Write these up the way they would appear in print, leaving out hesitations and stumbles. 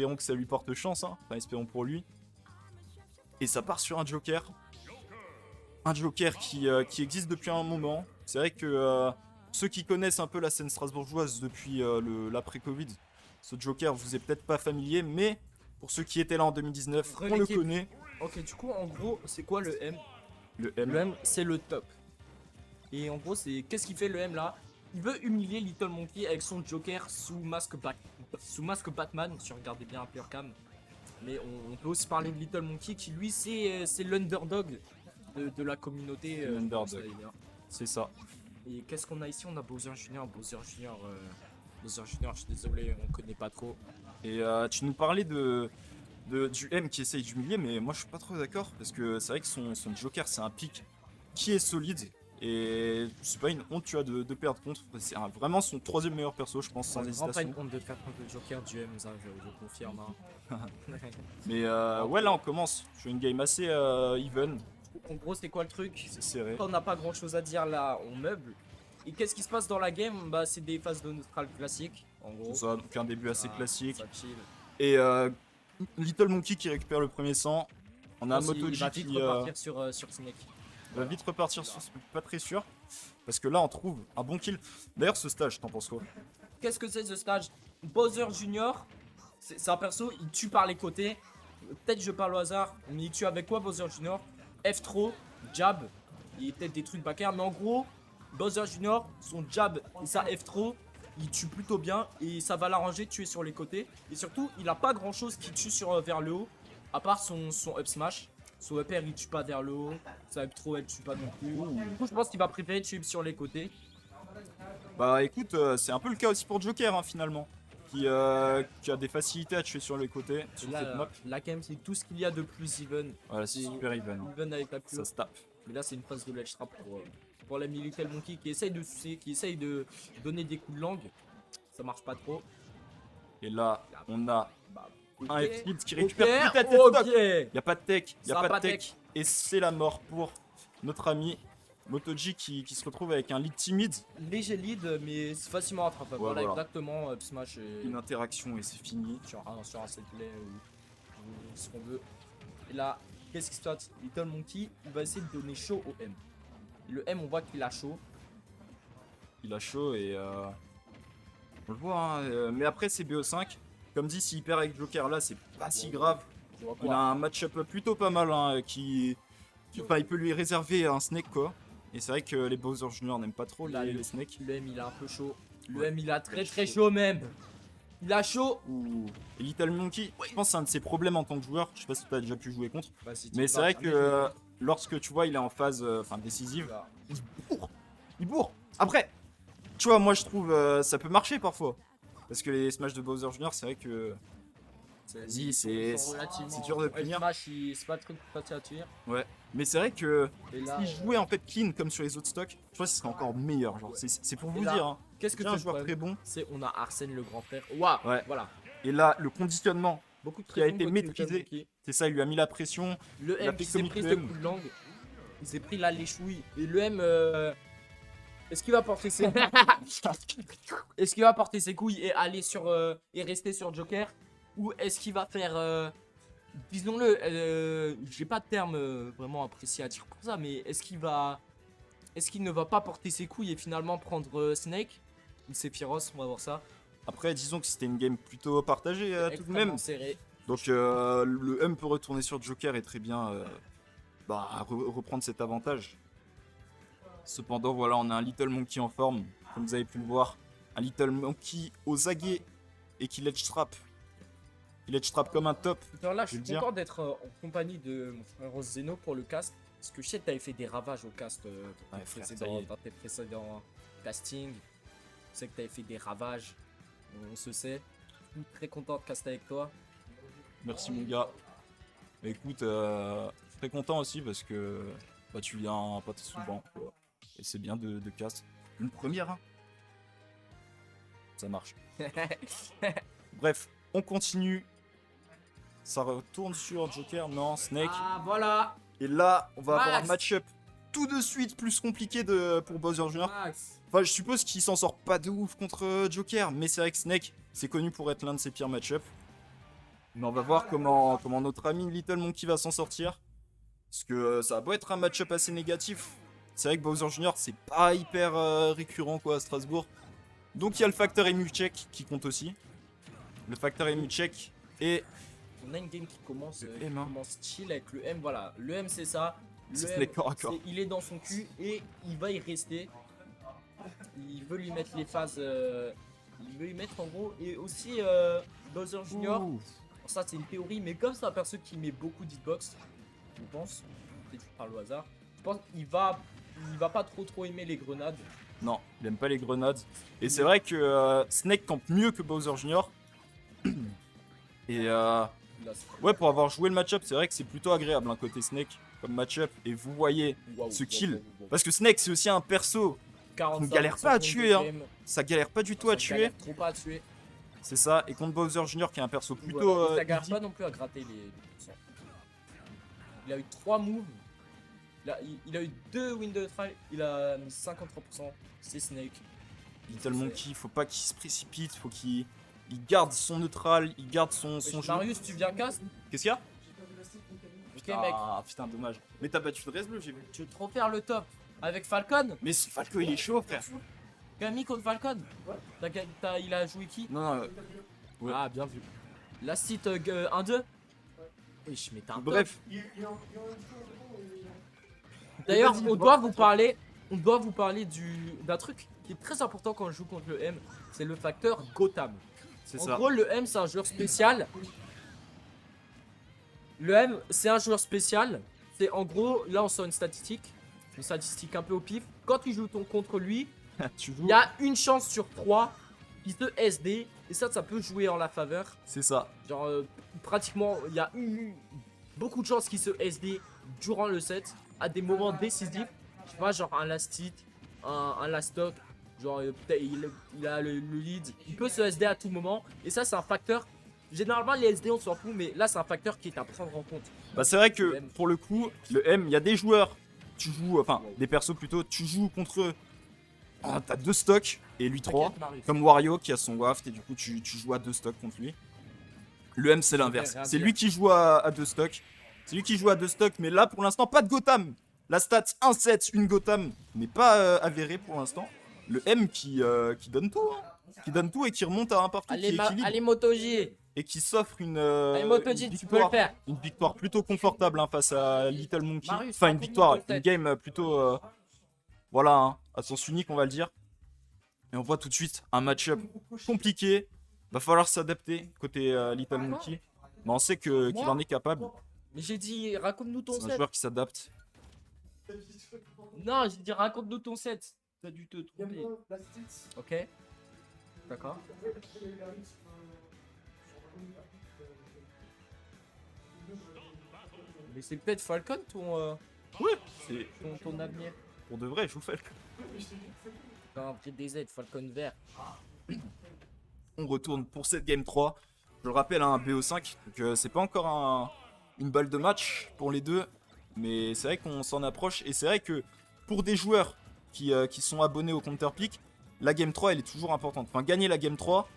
Espérons que ça lui porte chance, hein. Enfin, espérons pour lui. Et ça part sur un Joker. Un Joker qui existe depuis un moment. C'est vrai que ceux qui connaissent un peu la scène strasbourgeoise depuis l'après-Covid, ce Joker vous est peut-être pas familier, mais pour ceux qui étaient là en 2019, on le connaît. Ok, du coup, en gros, c'est quoi le M? Le M. Le M, c'est le top. Et en gros, c'est qu'est-ce qu'il fait le M là? Il veut humilier Little Monkey avec son Joker sous masque Batman, si vous regardez bien un Pure Cam. Mais on peut aussi parler de Little Monkey qui lui c'est l'underdog de la communauté. L'underdog. C'est ça. Et qu'est-ce qu'on a ici? On a Bowser Jr. Bowser Jr. Bowser Jr. Je suis désolé, on connaît pas trop. Et tu nous parlais du M qui essaye d'humilier, mais moi je suis pas trop d'accord parce que c'est vrai que son Joker c'est un pic qui est solide. Et c'est pas une honte, tu vois, de perdre contre. C'est vraiment son troisième meilleur perso, je pense, sans C'est vraiment pas une hésitation. honte de perdre contre le Joker du M, ça, je confirme. Hein. Mais ouais, là on commence sur une game assez even. En gros, c'est quoi le truc? C'est serré. On n'a pas grand chose à dire là, on meuble. Et qu'est-ce qui se passe dans la game? Bah, c'est des phases de neutral classiques, en gros. Ça, donc un début assez classique. Ça chill. Et Little Monkey qui récupère le premier sang. On a Il va Motoji vite qui repartir sur Snake. va vite repartir sur ce pas très sûr. Parce que là on trouve un bon kill. D'ailleurs ce stage, t'en penses quoi? Qu'est-ce que c'est ce stage? Bowser Junior, c'est un perso, il tue par les côtés. Peut-être je parle au hasard, mais il tue avec quoi Bowser Junior? F-throw, jab, il y a peut-être des trucs backer, mais en gros, Bowser Junior, son jab et sa F-throw, il tue plutôt bien et ça va l'arranger de tuer sur les côtés. Et surtout, il a pas grand chose qui tue vers le haut, à part son up smash. Son up air il tue pas vers le haut, sa F-throw elle tue pas non plus. Du coup, je pense qu'il va préférer tuer sur les côtés. Bah écoute, c'est un peu le cas aussi pour Joker hein, finalement. Qui a des facilités à tuer sur les côtés, sur Et cette là, map. la game, c'est tout ce qu'il y a de plus even. Voilà, c'est super even. Hein. Even avec la pure. Ça se tape. Mais là, c'est une phase de ledge trap pour la Little Monkey qui essaye de donner des coups de langue. Ça marche pas trop. Et là, on a Bah, un ok. F-Tilt qui récupère plus de Ok. Y a pas de tech, y a Ça pas pas de tech. Et c'est la mort pour notre ami Motoji qui se retrouve avec un lead timide. Léger lead, mais c'est facilement rattrapable. Ouais, voilà, voilà. exactement. Up smash et Une interaction et c'est fini. sur un set play ou ce qu'on veut. Et là, qu'est-ce qui se passe? Little Monkey, il va essayer de donner chaud au M. Et le M, on voit qu'il a chaud. Il a chaud et on le voit. Hein, mais après c'est BO5. Comme dit, s'il perd avec Joker là, c'est pas si grave. Tu vois Il quoi? a un match-up plutôt pas mal hein, enfin, il peut lui réserver un Snake quoi. Et c'est vrai que les Bowser Junior n'aiment pas trop Là, les Snakes. Le M, il a un peu chaud. Le Ouais. M, il a très chaud même. Il a chaud. Ouh. Et Little Monkey, je pense que c'est un de ses problèmes en tant que joueur. Je sais pas si tu as déjà pu jouer contre. Bah, si tu Mais veux c'est pas vrai fermer, que lorsque tu vois, il est en phase décisive, Là. il bourre. Après, tu vois, moi je trouve ça peut marcher parfois. Parce que les Smash de Bowser Jr., c'est vrai que Vas-y, c'est dur de punir. Smash, c'est pas le truc facile à tuer. ouais. Mais c'est vrai que Et là, si je jouais en fait clean comme sur les autres stocks, je pense que ce serait encore meilleur. Genre, c'est pour vous là, dire. Hein. qu'est-ce que C'est tu un joueur très bon. C'est on a Arsène le grand frère. Waouh. Ouais. Voilà. Et là, le conditionnement Beaucoup de qui a pression été côté maîtrisé. Little Monkey. C'est ça, il lui a mis la pression. Le Il a M fait qui s'est comme pris il de aime. coups de langue. Il s'est pris la léchouille. Et le M. Est-ce qu'il va porter ses Est-ce qu'il va porter ses couilles et aller et rester sur Joker? Ou est-ce qu'il va faire disons-le, j'ai pas de terme vraiment apprécié à dire pour ça, mais est-ce qu'il ne va pas porter ses couilles et finalement prendre Snake? Ou c'est Féroce, on va voir ça. Après, disons que c'était une game plutôt partagée tout de Extrêmement même. serré. Donc le M peut retourner sur Joker et très bien reprendre cet avantage. Cependant, voilà, on a un Little Monkey en forme, comme vous avez pu le voir. Un Little Monkey aux aguets et qui ledge trap. Il ledge trap comme un top. Alors là, je Je veux suis dire. content d'être en compagnie de mon frère Zeno pour le cast. Parce que je sais que t'avais fait des ravages au cast Ouais, frère, ça y est. dans tes précédents castings. Je sais que t'avais fait des ravages. On se sait. Je suis très content de caster avec toi. Merci mon gars. Mais écoute, très content aussi parce que tu viens pas souvent. Quoi. Et c'est bien de cast. Une première, hein. Ça marche. Bref, on continue. Ça retourne sur Joker, non, Snake. Ah voilà. Et là, on va avoir un Max. match-up tout de suite plus compliqué pour Bowser Jr. Max. Enfin, je suppose qu'il s'en sort pas de ouf contre Joker, mais c'est vrai que Snake, c'est connu pour être l'un de ses pires match-up. Mais on va voir comment notre ami Little Monkey va s'en sortir. Parce que ça va beau être un match-up assez négatif. C'est vrai que Bowser Jr. c'est pas hyper récurrent quoi à Strasbourg. Donc il y a le facteur Emuchek qui compte aussi. Le facteur Emuchek et... On a une game qui commence, Le M, hein. chill avec le M. Voilà, le M c'est ça. Le C'est M, Snake corps à corps. il est dans son cul et il va y rester. Il veut lui mettre les phases. Il veut y mettre en gros. Et aussi Bowser Junior. Ouh. Ça c'est une théorie, mais comme c'est un perso qui met beaucoup d'hitbox, je pense, peut-être par le hasard, je pense qu'il va pas trop aimer les grenades. Non, il aime pas les grenades. Et c'est vrai que Snake campe mieux que Bowser Jr. Et Là, c'est- ouais, pour avoir joué le match-up, c'est vrai que c'est plutôt agréable, côté Snake, comme match-up. Et vous voyez, Waouh, ce waouh, kill. waouh, waouh. parce que Snake, c'est aussi un perso, 45 ne galère pas à secondes de tuer, hein. game, ça galère pas du tout à ça tuer. galère trop pas à tuer. C'est ça. Et contre Bowser Jr., qui est un perso plutôt. Ouais, et ça galère easy. pas non plus à gratter les pourcents. Il a eu 3 moves. Il a eu 2 win de try. Il a mis 53%. C'est Snake. Little Monkey, faut pas qu'il se précipite, faut qu'il garde son neutral, il garde son jeu. Marius, tu viens casse? Qu'est-ce qu'il y a? Ok, mec. Ah putain, dommage. Mais t'as battu le Bleu, j'ai vu. Tu veux trop faire le top avec Falcon? Mais ce Falco, il est chaud, frère. Camille contre Falcon? Il a joué qui? Non, non, ouais. Ah, bien vu. La site 1-2? Oui, je mets un top. bref. D'ailleurs, Vas-y, on doit vous parler d'un truc qui est très important quand je joue contre le M. C'est le facteur Gotham. C'est En ça. gros, le M, c'est un joueur spécial. Le M, c'est un joueur spécial. C'est en gros, là, on sort une statistique un peu au pif. Quand tu joues contre lui, Tu il joues. y a une chance sur 3 qui se SD. Et ça peut jouer en la faveur. C'est ça. Genre, pratiquement, il y a beaucoup de chances qu'il se SD durant le set à des moments décisifs. Je sais pas, genre un last hit, un last stock. Genre, peut-être il a le lead. Il peut se SD à tout moment. Et ça, c'est un facteur. Généralement, les SD, on s'en fout. Mais là, c'est un facteur qui est à prendre en compte. Bah, c'est vrai Le que M. pour le coup, le M, il y a des joueurs, tu joues, enfin, des persos plutôt, tu joues contre eux. Ah, t'as 2 stocks et lui 3. T'inquiète, Marius. Comme Wario qui a son waft et du coup, tu joues à 2 stocks contre lui. Le M, c'est l'inverse. rien C'est dire. lui qui joue à 2 stocks. C'est lui qui joue à 2 stocks, mais là, pour l'instant, pas de Gotham. La stat 1-7, une Gotham, n'est pas avérée pour l'instant. Le M qui donne tout, hein. Qui donne tout et qui remonte à un partout, qui équilibre Allez, Motoji. et qui s'offre une, Allez, Motoji, une tu peux le victoire, faire. une victoire plutôt confortable face à Little Monkey. Marius, Enfin, une raconte-nous victoire, ton set. une game plutôt, voilà, hein, à sens unique, on va le dire. Et on voit tout de suite un match-up compliqué. Va falloir s'adapter côté Little Monkey. Mais on sait qu'il en est capable. Mais j'ai dit, raconte-nous ton C'est un set. joueur qui s'adapte. Non, j'ai dit, raconte-nous ton set. T'as dû te tromper. Ok. D'accord. Mais c'est peut-être Falcon Ouais, c'est ton avenir. pour de vrai, je vous fais. Non, GDZ, Falcon vert. On retourne pour cette game 3. Je le rappelle, un BO5. Donc c'est pas encore une balle de match pour les deux. Mais c'est vrai qu'on s'en approche. Et c'est vrai que pour des joueurs qui sont abonnés au counterpick, la game 3 elle est toujours importante. Enfin, gagner la game 3,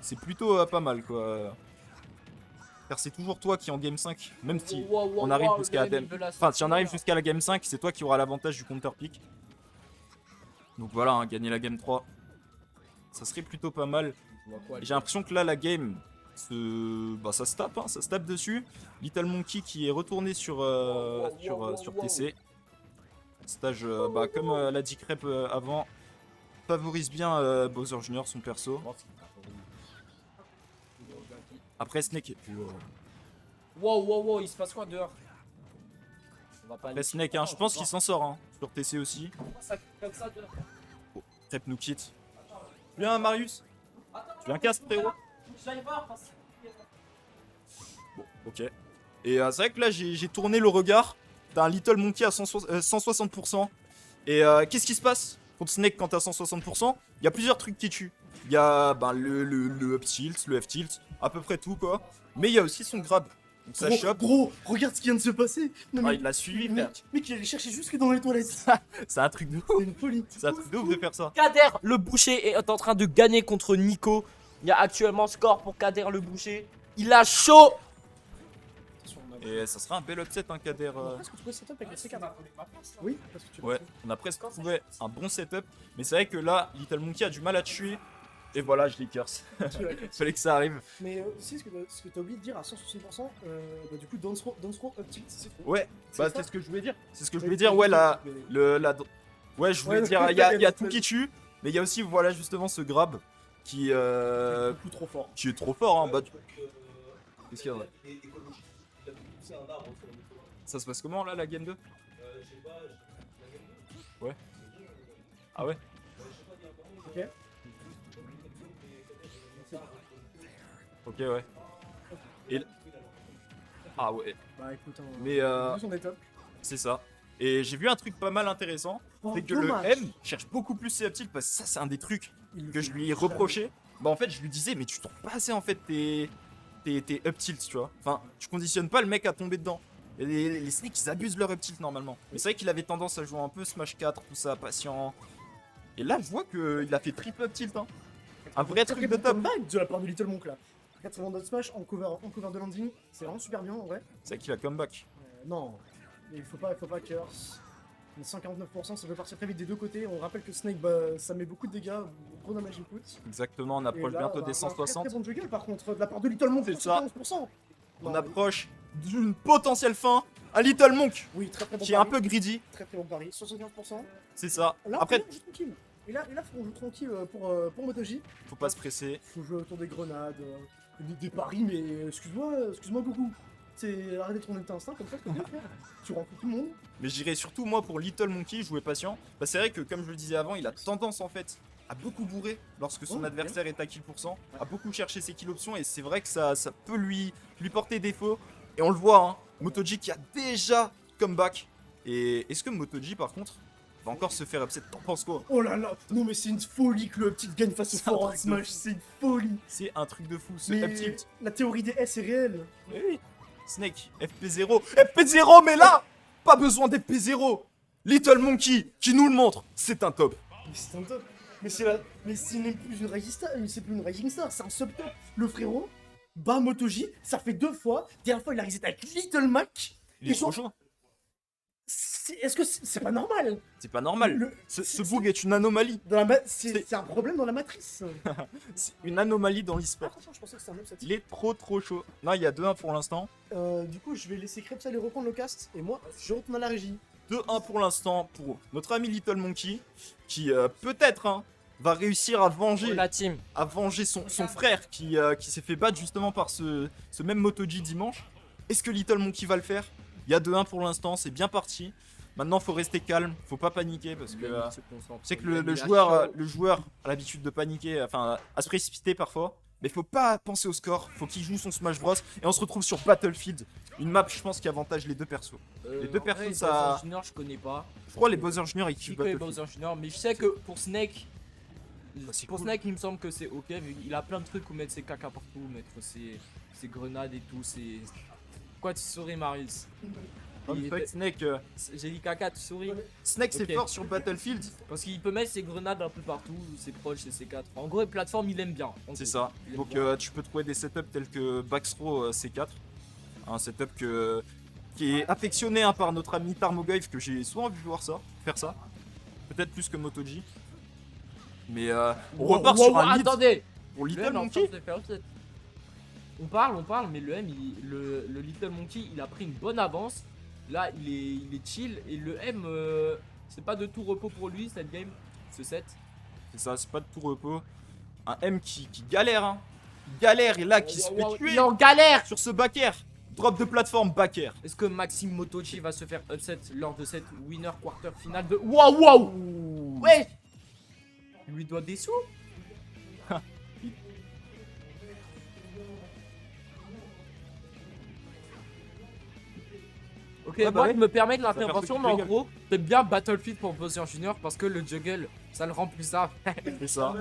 c'est plutôt pas mal quoi. Car c'est toujours toi qui en game 5. Même si on arrive jusqu'à si on arrive jusqu'à la game 5, c'est toi qui auras l'avantage du counterpick. Donc voilà, hein, gagner la game 3, ça serait plutôt pas mal. Et j'ai l'impression que là, la game, ça se tape, hein, ça se tape dessus. Little Monkey qui est retourné sur TC. Stage, comme l'a dit Crêpe avant, favorise bien Bowser Jr. son perso. Après Snake, Wow, il se passe quoi dehors? On va pas après Snake, hein, je pense qu'il s'en sort hein, sur TC aussi. Comme ça dehors. Crêpe nous quitte. Viens Marius, tu viens casse frérot. J'allais voir. Bon, ok. Et c'est vrai que là, j'ai tourné le regard d'un Little Monkey à 160%. Et qu'est-ce qui se passe contre Snake quand t'as 160%? Il y a plusieurs trucs qui tuent. Il y a le up tilt, le F tilt, à peu près tout quoi. Mais il y a aussi son grab. Donc ça chope. Gros, regarde ce qui vient de se passer. Non, Ah, il l'a suivi, frère. mec, il allait chercher jusque dans les toilettes. C'est un truc de ouf. C'est une folie. C'est un truc de ouf de faire ça. Kader le boucher est en train de gagner contre Nico. Il y a actuellement score pour Kader le boucher. Il a chaud Et ça sera un bel upset, hein, Kader. On a presque trouvé setup avec les C4. Oui, parce que tu Ouais, on a presque trouvé un bon setup. Mais c'est vrai que là, Little Monkey a du mal à tuer. Et voilà, je les curse. Fallait que ça arrive. Mais aussi, ce que t'as oublié de dire à 160%, bah, du coup, Don't Throw Up Tilt, c'est trop. Ouais, bah ça c'est ce que je voulais dire. C'est ce que je Ouais, voulais dire, ouais, mais- Ouais, je voulais Ouais, dire, il y a tout ouais. qui tue. Mais il y a aussi, voilà, justement, ce grab qui, Beaucoup trop fort. qui est trop fort, hein. Bah, qu'est-ce qu'il y a, ouais. Ça se passe comment, là, la game 2? Ouais. Ah ouais? Ok. Ok, ouais. Et... Ah ouais, Bah écoute, hein, mais on est top. c'est ça. Et j'ai vu un truc pas mal intéressant, Oh, c'est que dommage. le M cherche beaucoup plus ses up tilts parce que ça c'est un des trucs Il le que fait je lui ai jamais. reproché. Bah en fait je lui disais mais tu tombes pas assez en fait tes up tilts, tu vois. Enfin, tu conditionnes pas le mec à tomber dedans. Et les snakes ils abusent leur up tilt normalement. Mais c'est vrai qu'il avait tendance à jouer un peu Smash 4, tout ça, patient. Et là je vois qu'il a fait triple up tilt, hein. Un vrai truc de top. Comeback de la part de Little Monk là. 80 de smash en cover de landing, c'est vraiment super bien en vrai. C'est vrai qu'il a comeback. Non, il faut pas curse. Mais 149%, ça peut partir très vite des deux côtés. On rappelle que Snake, bah, ça met beaucoup de dégâts, gros damage input. Exactement, on Et approche là, bientôt on a des un 160. Très bon juggle par contre, de la part de Little Monk, C'est ça. 111%. On Non, approche d'une potentielle fin à Little Monk Oui, très bon qui est un pari. peu greedy. Très bon pari, 75%. C'est ça. Là, Après, on joue tranquille. Et là, on joue tranquille pour Motoji. faut pas se presser. Faut jouer autour des grenades, des paris, mais excuse-moi beaucoup. C'est arrête de tourner de instinct comme ça, tu peux bien faire. Tu rencontres tout le monde. Mais je dirais surtout moi pour Little Monkey, jouer patient. Bah, c'est vrai que comme je le disais avant, il a tendance en fait à beaucoup bourrer lorsque son Ouais, adversaire est à kill %, à beaucoup chercher ses kill options et c'est vrai que ça peut lui porter défaut. Et on le voit, hein, Motoji qui a déjà comeback. Et est-ce que Motoji par contre va encore se faire upset? T'en penses quoi? Oh là là, non mais c'est une folie que le petit gagne face au C'est un forward truc de smash, fou. c'est une folie. C'est un truc de fou, ce Mais up tilt. la théorie des S est réelle. Oui. Snake, FP0. FP0, mais là, pas besoin d'FP0. Little Monkey, qui nous le montre, c'est un top. Mais c'est un top. Mais c'est même plus une rising star, c'est plus une rising star, c'est un sub top. Le frérot bat Motoji, ça fait 2 fois. Dernière fois il a reset avec Little Mac. Il est Ils trop sont- chaud. Est-ce que c'est pas normal? C'est pas normal. Le- Ce bug est une anomalie. C'est un problème dans la matrice. C'est une anomalie dans l'e-sport. Attention, je pensais que c'était un upset. Il est trop chaud. Non, il y a 2-1 pour l'instant. Du coup, je vais laisser Krebs aller reprendre le cast et moi, je retourne à la régie. 2-1 pour l'instant pour notre ami Little Monkey qui peut-être va réussir à venger, La team. son frère qui s'est fait battre justement par ce même Motoji dimanche. Est-ce que Little Monkey va le faire? Il y a 2-1 pour l'instant, c'est bien parti. Maintenant, faut rester calme, faut pas paniquer parce que je sais que le joueur a l'habitude de paniquer, enfin à se précipiter parfois. Mais faut pas penser au score, faut qu'il joue son Smash Bros. Et on se retrouve sur Battlefield, une map je pense qui avantage les deux persos. Les deux personnes, ça- Bowser Junior, je connais pas. Je crois les Bowser Junior ils Je kiffent connais Battlefield. Bowser Junior, mais je sais que pour Snake. c'est Pour cool. Snake, il me semble que c'est ok, vu qu'il a plein de trucs où mettre ses caca partout, mettre ses grenades et tout. Quoi, tu souris, Marius? Non, mais c'est vrai que Snake, J'ai dit caca, tu souris? Snake c'est Ok. fort sur Battlefield, Parce qu'il peut mettre ses grenades un peu partout, ses proches et ses 4. En gros, plateforme, il aime bien. en c'est gros. ça. Il aime Donc bien. tu peux trouver des setups tels que Backthrow C4. Un setup qui est affectionné par notre ami Tarmogoyf que j'ai souvent vu faire ça. Peut-être plus que Motoji. Mais on repart sur un lead Attendez! pour Le Little M est en train Monkey. de se faire upset. On parle, mais le M, le Little Monkey, il a pris une bonne avance. Là, il est chill. Et le M, c'est pas de tout repos pour lui, cette game, ce set. C'est ça, c'est pas de tout repos. Un M qui galère, hein. Galère et là qui se fait Il tuer est en galère! sur ce back air. Drop de plateforme back air. Est-ce que Maxime Motoji va se faire upset lors de cette winner quarter finale de. Waouh! Ouais! Il lui doit des sous? Ok, Ouais, bah moi ouais. je me permets de faire l'intervention, ce mais en juggle. gros, t'aimes bien Battlefield pour Bowser Junior parce que le juggle, ça le rend plus ça. C'est ça.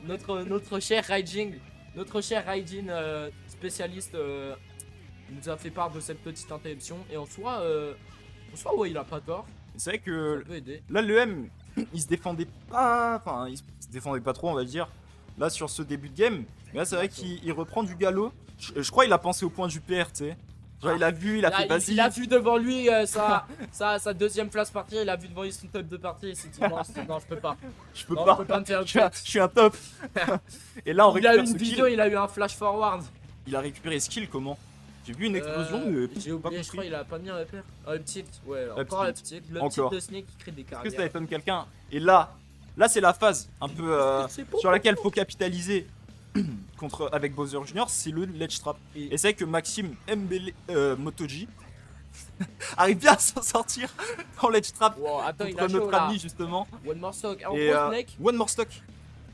notre cher Raijin spécialiste nous a fait part de cette petite interruption et en soi ouais, il a pas tort, C'est vrai ça que peut aider. là le M il se défendait pas. Enfin il se défendait pas trop on va dire. Là sur ce début de game. Mais là c'est vrai qu'il reprend du galop. Je crois qu'il a pensé au point du PR tu sais. Genre, il a vu, il a fait vas-y. Il a vu devant lui sa deuxième place partir, il a vu devant lui son top de partie, il s'est dit non, non, je peux pas. Je peux Non, pas. je peux pas me faire Je suis un top. Et là, on Il a récupère eu ce une kill. vidéo, il a eu un flash forward. Il a récupéré skill comment? J'ai vu une explosion, mais J'ai pas oublié, je crois compris. il a pas mis un repère. Un petit, ouais, Un encore un petit. petit. Le Encore. petit de Snake qui crée des Est-ce que carrières. ça étonne quelqu'un? Et là c'est la phase un peu C'est beau. sur laquelle faut capitaliser avec Bowser Jr. C'est le ledge trap. Et c'est vrai que Maxime Mbele Motoji arrive bien à s'en sortir en ledge trap Wow, attends, il a contre chaud notre là. ami justement. One more stock. En Et gros, Snake, one more stock.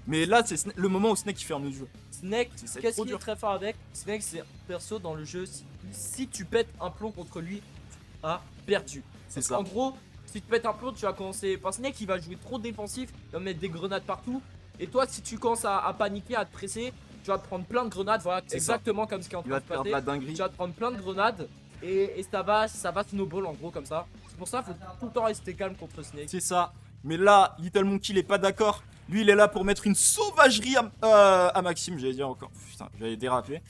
Mais là c'est le moment où Snake il ferme le jeu. Snake, C'est qu'est-ce trop qui est dur. très fort avec Snake, c'est un perso dans le jeu. Si tu pètes un plomb contre lui, tu as perdu. C'est En ça. gros, si tu pètes un plomb, tu vas commencer. Par Snake, il va jouer trop défensif, il va mettre des grenades partout. Et toi, si tu commences à paniquer, à te presser, tu vas te prendre plein de grenades. Voilà, C'est exactement comme ce qui est en Il train va de te faire de passer. la dinguerie. Tu vas te prendre plein de grenades et ça va snowball en gros comme ça. C'est pour ça qu'il faut tout le temps rester calme contre Snake. C'est ça. Mais là, Little Monkey il est pas d'accord. Lui, il est là pour mettre une sauvagerie à Maxime, j'allais dire encore. Putain, j'allais déraper.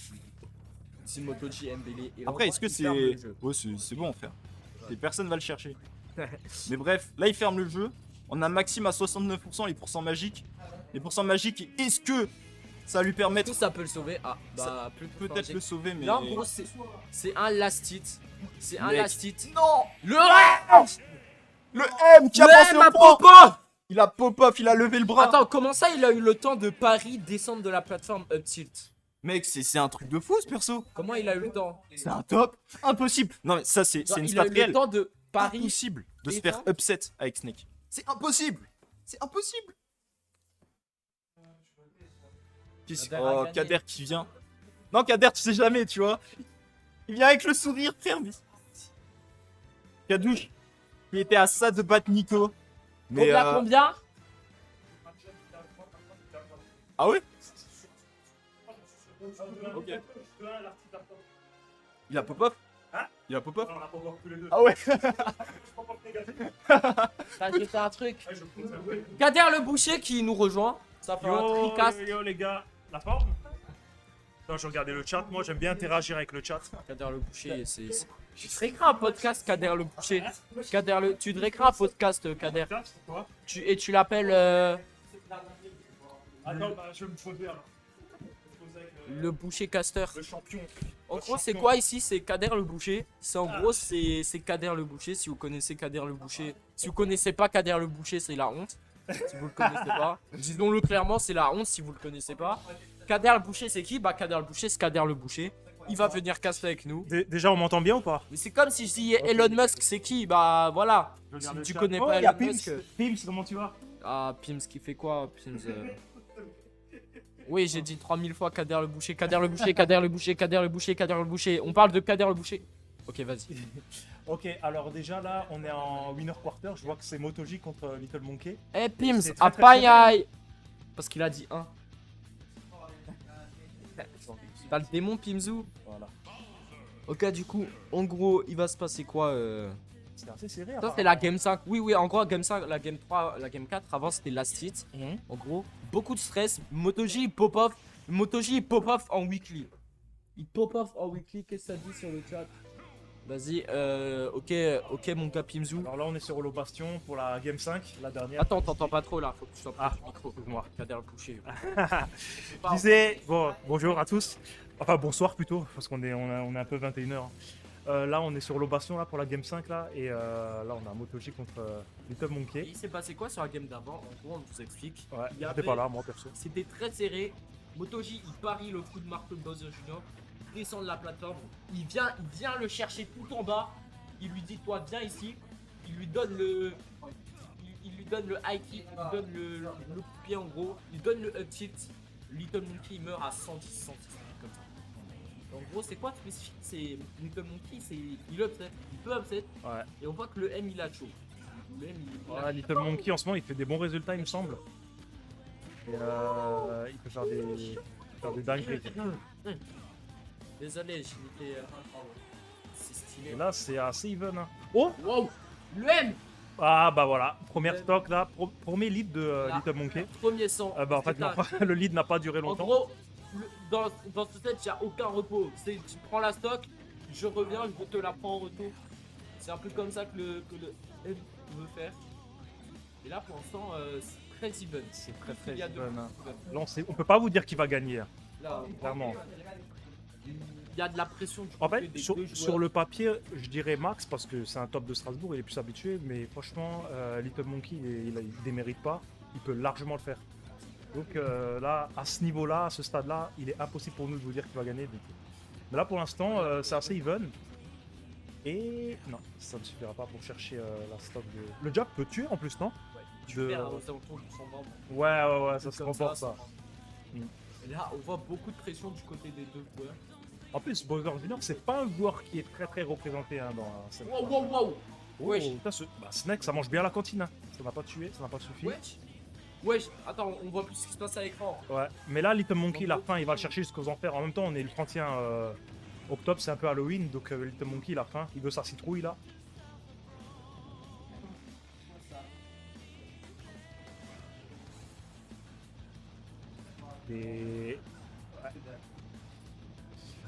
C'est Motoji Mbele. Et Après, on est-ce que voit qu'il c'est. ferme le jeu. Ouais, c'est bon, frère. Et personne va le chercher. Mais bref, là, il ferme le jeu. On a Maxime à 69%, les pourcents magiques. Les pourcents magiques, est-ce que ça va lui permettre Tout ça peut le sauver. Ah, bah, plus de peut-être danger. le sauver, mais. Là, en gros, c'est un last hit. C'est un Mec. last hit. Non Le Le M qui a passé au point. Il a pop-off, il a levé le bras. Attends, comment ça il a eu le temps de Paris descendre de la plateforme up tilt? Mec, c'est un truc de fou ce perso. Comment il a eu le temps? C'est un top. Impossible. Non, mais ça, c'est Genre, une il a stat eu le réelle. temps de Paris. Impossible de se Et faire ça upset avec Snake. C'est impossible. C'est impossible. Kader a Oh, gagné. Kader qui vient. Non, Kader, tu sais jamais, tu vois. Il vient avec le sourire, frère. Kadouche, il était à ça de battre Nico. Mais Combien? Ah ouais. Ok. Il a pop-off. Il a pop-off. Ah ouais. T'as jeté un truc. Kader le boucher qui nous rejoint. Ça fait un tricast. Yo les gars, la forme? Non, je regardais le chat, moi j'aime bien interagir avec le chat. Kader le boucher, c'est. Tu devrais écrire un podcast, Kader le boucher. Tu devrais écrire un podcast, Kader. Pourquoi? Et tu l'appelles Attends, bah, je vais me poser alors. le boucher caster. Le champion. En gros, c'est quoi ici? C'est Kader le boucher. C'est en gros, c'est Kader le boucher. Si vous connaissez Kader le boucher, si vous connaissez pas Kader le boucher, c'est la honte. Si vous le connaissez pas, disons-le clairement, c'est la honte si vous le connaissez pas. Kader le boucher, c'est qui? Bah, Kader le boucher, c'est Kader le boucher. Il va venir caster avec nous. Déjà, on m'entend bien ou pas? Mais c'est comme si je dis Elon Musk, c'est qui? Bah voilà. Si tu connais pas Elon Musk. Pims, comment tu vas? Ah, Pims qui fait quoi? Pims. Oui, j'ai dit 3000 fois Kader le boucher, Kader le boucher, Kader le boucher, Kader le boucher, Kader le boucher. On parle de Kader le boucher. Ok, vas-y. Ok, alors déjà là, on est en winner quarter. Je vois que c'est Motoji contre Little Monkey. Eh Pims, C'est très, à très paille. Parce qu'il a dit 1. T'as le démon Pimzou. Voilà. Ok, du coup, en gros, il va se passer quoi C'est assez serré. Ça, c'est la game 5. Oui, en gros, game 5, la game 3, la game 4, avant c'était last hit. En gros, beaucoup de stress. Motoji, il pop off. Motoji, il pop off en weekly. Il pop off en weekly. Qu'est-ce que ça dit sur le chat? Vas-y, ok, mon gars Pimzou. Alors là, on est sur Holo Bastion pour la game 5, la dernière. Attends, t'entends pas trop là. Faut que tu t'en Ah, du micro. excuse-moi. Kader le boucher. Je disais, bon, bonjour à tous. Enfin, bonsoir plutôt, parce qu'on est, on est un peu 21h. Là, on est sur Holo Bastion là, pour la game 5 là, et là, on a Motoji contre Little Et Monkey. il s'est passé quoi sur la game d'avant? En gros, on vous explique. Ouais, Il y j'étais avait- pas là, moi perso. C'était très serré. Motoji, il parie le coup de marteau de Bowser Jr. Il descend de la plateforme. Il vient le chercher tout en bas. Il lui dit, toi, viens ici. Il lui donne le. Il lui donne le high kick. Il lui donne le coup de pied en gros. Il donne le up tilt. Little Monkey, il meurt à 110, 110, comme ça. En gros, c'est quoi spécifique? C'est Little Monkey, il upset. Il peut upset. Ouais. Et on voit que le M, il a chaud. Le M, il a Ouais, Little Monkey en ce moment, il fait des bons résultats, il me semble. Et il peut faire des dingueries. Désolé, j'ai été. C'est stylé. Et là, c'est assez even. Hein. Wow! Le M! Ah bah voilà, première stock là, premier lead de Là. Little Monkey. Premier sang. Bah en fait non, le lead n'a pas duré En longtemps. gros, dans ce set, il n'y a aucun repos. Tu prends la stock, je reviens, je te la prends en retour. C'est un peu comme ça que le M veut faire. Et là, pour l'instant, c'est très even. C'est très Il y a even, hein. even. Là, on peut pas vous dire qui va gagner, hein, Là, clairement. il y a de la pression du En côté fait, des sur, deux joueurs. sur le papier, je dirais Max parce que c'est un top de Strasbourg, il est plus habitué, mais franchement, Little Monkey, il démérite pas, il peut largement le faire. Donc là, à ce niveau-là, à ce stade-là, il est impossible pour nous de vous dire qui va gagner. Donc. Mais là, pour l'instant, c'est assez even. Et non, ça ne suffira pas pour chercher la stock de... Le jab peut tuer en plus, non? Tu de- perds aux alentours du 120. Ouais, ça se Comme remporte ça, ça. Et là, on voit beaucoup de pression du côté des deux joueurs. En plus, Bowser Jr., c'est pas un joueur qui est très représenté hein, dans cette... Wow. Wesh. Putain, Snake, ça mange bien la cantine. Hein. Ça n'a pas tué, ça n'a pas suffi. Wesh. Attends, on voit plus ce qui se passe à l'écran. Ouais, mais là, Little Monkey, la fin, il va le chercher jusqu'aux enfers. En même temps, on est le 31 octobre, c'est un peu Halloween, donc Little Monkey, la fin, il veut sa citrouille là. Et... Ouais.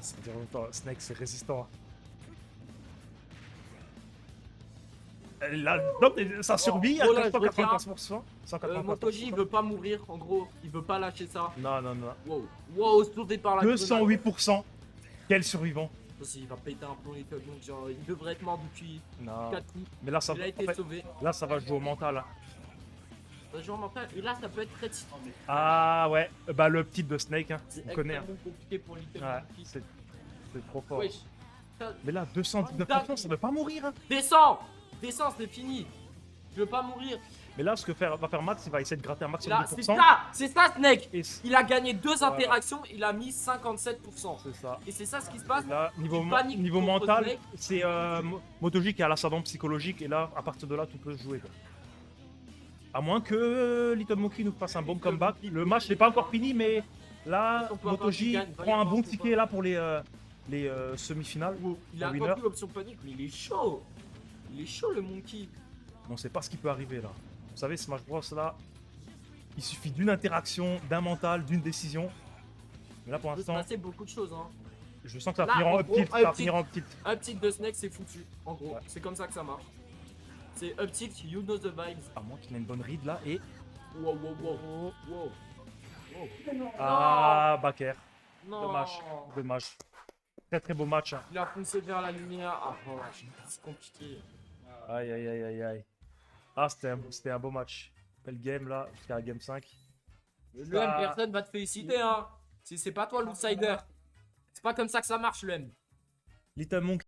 Ça veut dire en même temps, Snake, c'est résistant. Là, donc, ça survit à Oh là, je 95%. 195%. Motoji, il veut pas mourir, en gros. Il veut pas lâcher ça. Non. Wow, sauvé par la grenade. 208%. Quel survivant. Il va péter un plomb, Little Monk, genre, il devrait être mort depuis Non. 4 coups. Mais là, ça Il a va. été sauvé. Là, ça va jouer au mental. Hein. Genre mental. Et là, ça peut être très Ah ouais, bah le petit de Snake, hein. C'est On connaît. Hein. extrêmement compliqué pour Little Ouais, Monkey. c'est trop fort. Wesh. Mais là, 219%, ça veut pas mourir. Hein. Descends, c'est fini. Je veux pas mourir. Mais là, ce que va faire Max, il va essayer de gratter un Et maximum là, de c'est pourcents. ça, Snake. Et Il a gagné 2 Voilà. interactions, il a mis 57%. c'est ça. Et c'est ça ce qui se passe. Là, niveau, Il panique niveau contre mental, Snake. c'est Motoji qui a l'ascendant psychologique. Et là, à partir de là, tout peut se jouer. Quoi. À moins que Little Monkey nous fasse un bon comeback. Le match n'est pas encore fini, mais là, On peut avoir Motoji qui gagne, va y prend un avoir bon qui ticket va. là pour les semi-finales. Il a winner. encore plus l'option panique, mais il est chaud. Il est chaud le Monkey. On sait pas ce qui peut arriver là. Vous savez, Smash Bros là, il suffit d'une interaction, d'un mental, d'une décision. Mais là pour Il peut se l'instant, passer beaucoup de choses. Hein. je sens que ça va Là, finir en en up gros, tilt. Ça up va tilt. finir en up tilt. Un petit de Snake, c'est foutu. En gros, Ouais. c'est comme ça que ça marche. C'est up tilt, you know the vibes. À moins qu'il ait une bonne read là et. Wow. Ah, Baker. Non. Dommage. Très beau match. Hein. Il a foncé vers la lumière. Ah, oh, c'est compliqué. Aïe. Ah, c'était un beau match. Belle game là, jusqu'à la game 5. Le M, personne va te féliciter, hein. C'est pas toi l'outsider. C'est pas comme ça que ça marche, le M. Little Monkey.